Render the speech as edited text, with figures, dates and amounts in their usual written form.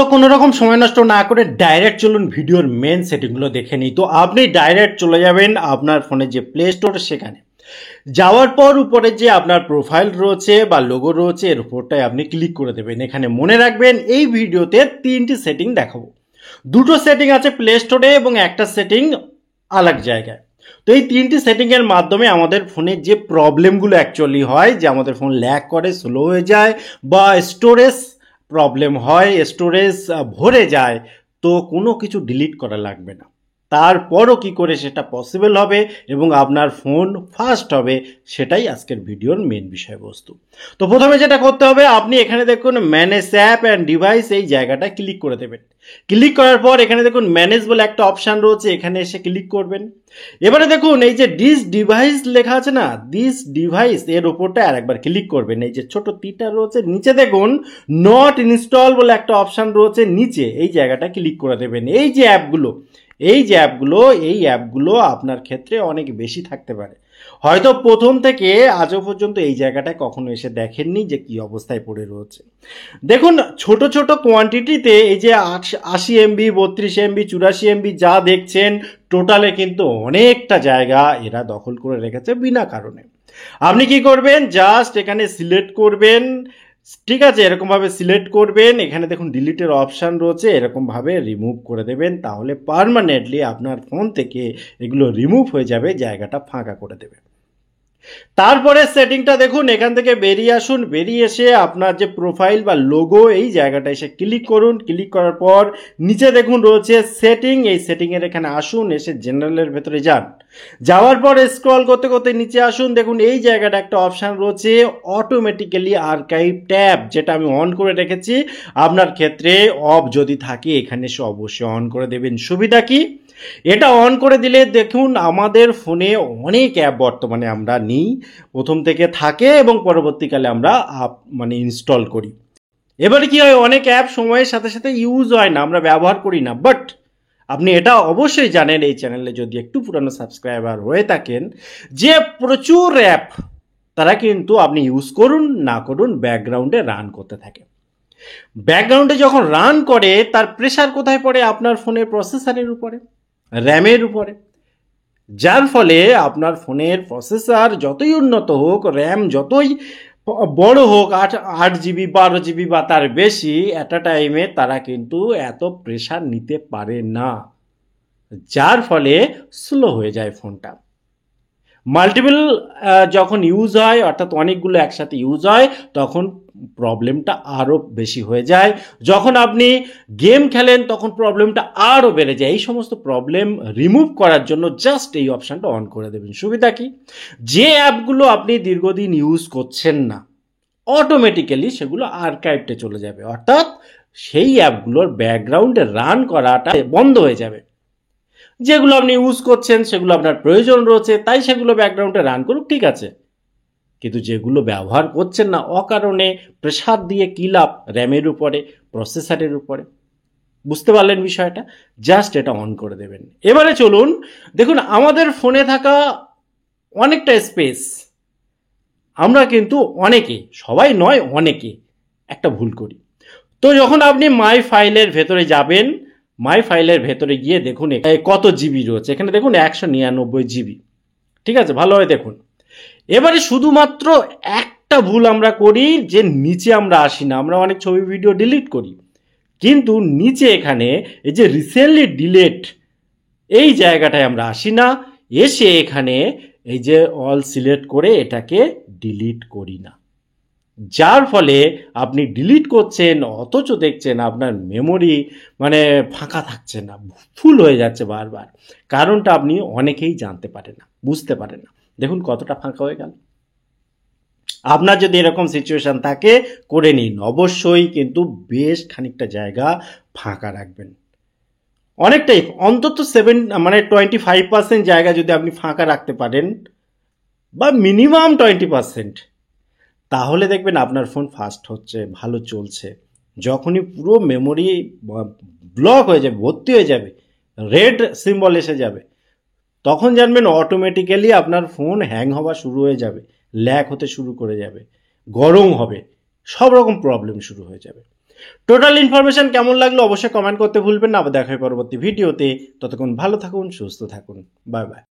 তো কোনো রকম সময় নষ্ট না করে ডাইরেক্ট চলুন ভিডিওর মেন সেটিংগুলো দেখে নিই। তো আপনি ডাইরেক্ট চলে যাবেন আপনার ফোনে যে প্লে স্টোর সেখানে যাওয়ার পর উপরে যে আপনার প্রোফাইল রয়েছে বা লোগো রয়েছে এর উপরটায় আপনি ক্লিক করে দেবেন। এখানে মনে রাখবেন এই ভিডিওতে তিনটি সেটিং দেখাবো, দুটো সেটিং আছে প্লে স্টোরে এবং একটা সেটিং আলাদা জায়গায়। তো এই তিনটি সেটিংয়ের মাধ্যমে আমাদের ফোনের যে প্রবলেমগুলো অ্যাকচুয়ালি হয়, যে আমাদের ফোন ল্যাগ করে, স্লো হয়ে যায় বা স্টোরেজ প্রবলেম হয়, স্টোরেজ ভরে যায়, তো কোনো কিছু ডিলিট করা লাগবে না। তারপরও কি করে সেটা পসিবল হবে এবং আপনার ফোন ফাস্ট হবে, সেটাই আজকের ভিডিওর মেন বিষয়বস্তু। তো প্রথমে যেটা করতে হবে, আপনি এখানে দেখুন ম্যানেজ অ্যাপ অ্যান্ড ডিভাইস, এই জায়গাটা ক্লিক করে দেবেন। ক্লিক করার পর এখানে দেখুন ম্যানেজ বলে একটা অপশান রয়েছে, এখানে এসে ক্লিক করবেন। এবারে দেখুন এই যে দিস ডিভাইস লেখা আছে না, দিস ডিভাইস এর উপরটা আর একবার ক্লিক করবেন। এই যে ছোট তীরটা রয়েছে নিচে দেখুন নট ইনস্টল বলে একটা অপশান রয়েছে নিচে, এই জায়গাটা ক্লিক করে দেবেন। এই যে অ্যাপগুলো আপনার ক্ষেত্রে অনেক বেশি থাকতে পারে, হয়তো প্রথম থেকে আজও পর্যন্ত এই জায়গাটায় কখনো এসে দেখেননি যে কি অবস্থায় পড়ে রয়েছে। দেখুন ছোট ছোট কোয়ান্টিটিতে এই যে 80 MB, 32 MB, 84 MB যা দেখছেন, টোটালে কিন্তু অনেকটা জায়গা এরা দখল করে রেখেছে বিনা কারণে। আপনি কি করবেন, জাস্ট এখানে সিলেক্ট করবেন, ঠিক আছে, এরকমভাবে সিলেক্ট করবেন। এখানে দেখুন ডিলিটের অপশান রয়েছে, এরকমভাবে রিমুভ করে দেবেন, তাহলে পার্মানেন্টলি আপনার ফোন থেকে এগুলো রিমুভ হয়ে যাবে, জায়গাটা ফাঁকা করে দেবে। তারপরে সেটিংটা দেখুন, এখান থেকে বেরিয়ে আসুন, বেরিয়ে এসে আপনার যে প্রোফাইল বা লোগো এই জায়গাটা এসে ক্লিক করুন। ক্লিক করার পর নিচে দেখুন রয়েছে সেটিং, এই সেটিংয়ের এখানে আসুন, এসে জেনারেলের ভেতরে যান। যাওয়ার পর স্ক্রল করতে করতে নিচে আসুন, দেখুন এই জায়গাটা একটা অপশান রয়েছে অটোমেটিক্যালি আর্কাইভ ট্যাব, যেটা আমি অন করে রেখেছি। আপনার ক্ষেত্রে অফ যদি থাকে এখানে সে অবশ্যই অন করে দেবেন। সুবিধা কি, এটা অন করে দিলে দেখুন আমাদের ফোনে অনেক অ্যাপ বর্তমানে আমরা নিই, প্রথম থেকে থাকে এবং পরবর্তীকালে আমরা ইনস্টল করি। এবারে কি হয়, অনেক অ্যাপ সময়ের সাথে সাথে ইউজ হয় না, আমরা ব্যবহার করি না। বাট আপনি এটা অবশ্যই জানেন, এই চ্যানেলে যদি একটু পুরানো সাবস্ক্রাইবার হয়ে থাকেন, যে প্রচুর অ্যাপ তারা কিন্তু আপনি ইউজ করুন না করুন ব্যাকগ্রাউন্ডে রান করতে থাকে। ব্যাকগ্রাউন্ডে যখন রান করে তার প্রেশার কোথায় পড়ে, আপনার ফোনের প্রসেসরের উপরে, র্যামের উপরে, যার ফলে আপনার ফোনের প্রসেসর যতই উন্নত হোক, র্যাম যতই বড় হোক, 8 GB 12 GB বা তার বেশি, অ্যাট আ টাইমে তারা কিন্তু এত প্রেশার নিতে পারে না, যার ফলে স্লো হয়ে যায় ফোনটা। মাল্টিপল যখন ইউজ হয়, অর্থাৎ অনেকগুলো একসাথে ইউজ হয়, তখন প্রবলেমটা আরও বেশি হয়ে যায়। যখন আপনি গেম খেলেন তখন প্রবলেমটা আরও বেড়ে যায়। এই সমস্ত প্রবলেম রিমুভ করার জন্য জাস্ট এই অপশানটা অন করে দেবেন। সুবিধা কি, যে অ্যাপগুলো আপনি দীর্ঘদিন ইউজ করছেন না, অটোমেটিক্যালি সেগুলো আর্কাইভে চলে যাবে, অর্থাৎ সেই অ্যাপগুলোর ব্যাকগ্রাউন্ডে রান করাটা বন্ধ হয়ে যাবে। যেগুলো আপনি ইউজ করছেন, সেগুলো আপনার প্রয়োজন রয়েছে, তাই সেগুলো ব্যাকগ্রাউন্ডে রান করুক, ঠিক আছে। কিন্তু যেগুলো ব্যবহার করছেন না, অকারণে প্রেশার দিয়ে কি লাভ, র্যামের উপরে, প্রসেসরের উপরে। বুঝতে পারলেন বিষয়টা, জাস্ট এটা অন করে দেবেন। এবারে চলুন দেখুন আমাদের ফোনে থাকা অনেকটা স্পেস, আমরা কিন্তু অনেকে, সবাই নয় অনেকে একটা ভুল করি। তো যখন আপনি মাই ফাইলের ভেতরে যাবেন, মাই ফাইলের ভেতরে গিয়ে দেখুন কত জিবি রয়েছে, এখানে দেখুন 199 GB, ঠিক আছে, ভালোভাবে দেখুন। এবারে শুধুমাত্র একটা ভুল আমরা করি, যে নিচে আমরা আসি না, আমরা অনেক ছবি ভিডিও ডিলিট করি, কিন্তু নিচে এখানে এই যে রিসেন্টলি ডিলিট এই জায়গাটায় আমরা আসি না, এসে এখানে এই যে অল সিলেক্ট করে এটাকে ডিলিট করি না, যার ফলে আপনি ডিলিট করছেন অথচ দেখছেন আপনার মেমোরি ফাঁকা থাকছে না, ফুল হয়ে যাচ্ছে বারবার। কারণটা আপনি অনেকেই জানতে পারেন না, বুঝতে পারেন না। দেখুন কতটা ফাঁকা হয়ে গেল। আপনার যদি এরকম সিচুয়েশন থাকে করে নিন, অবশ্যই কিন্তু বেশ খানিকটা জায়গা ফাঁকা রাখবেন, অনেকটাই, অন্তত 25% জায়গা যদি আপনি ফাঁকা রাখতে পারেন, বা মিনিমাম 20%, তাহলে দেখবেন আপনার ফোন ফাস্ট হচ্ছে, ভালো চলছে। যখনই পুরো মেমোরি ব্লক হয়ে যাবে, ভর্তি হয়ে যাবে, রেড সিম্বল এসে যাবে, তখন জানবেন অটোমেটিক্যালি আপনার ফোন হ্যাং হওয়া শুরু হয়ে যাবে, ল্যাগ হতে শুরু করে যাবে, গরম হবে, সব রকম প্রবলেম শুরু হয়ে যাবে। টোটাল ইনফরমেশন কেমন লাগলো অবশ্যই কমেন্ট করতে ভুলবেন না। আবার দেখা হয় পরবর্তী ভিডিওতে। ততক্ষণ ভালো থাকুন, সুস্থ থাকুন। Bye bye.